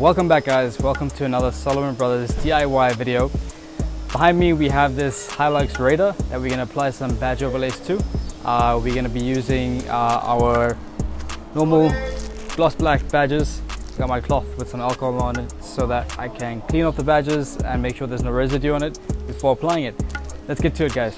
Welcome back guys, welcome to another Salomon Brothers DIY video. Behind me we have this Hilux Raider that we're going to apply some badge overlays to. We're going to be using our normal gloss black badges. Got my cloth with some alcohol on it so that I can clean off the badges and make sure there's no residue on it before applying it. Let's get to it guys.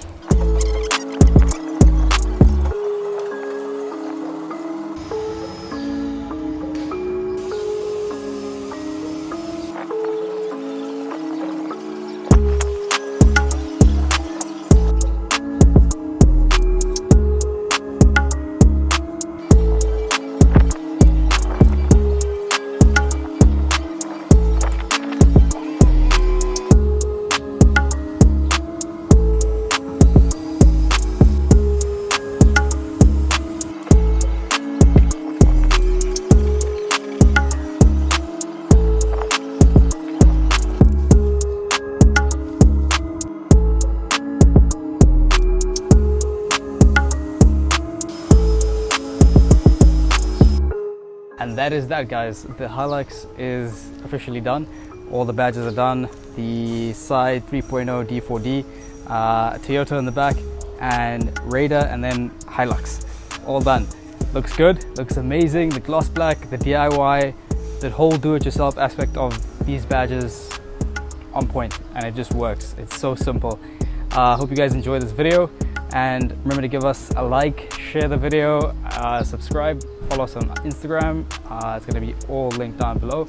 And that is that guys, the Hilux is officially done. All the badges are done, the side 3.0 D4D, Toyota in the back, and Raider, and then Hilux, all done. Looks good, looks amazing. The gloss black, the DIY, the whole do-it-yourself aspect of these badges on point, and it just works. It's so simple. Hope you guys enjoyed this video, and remember to give us a like, share the video, subscribe, follow us on Instagram. It's going to be all linked down below,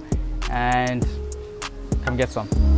and come get some.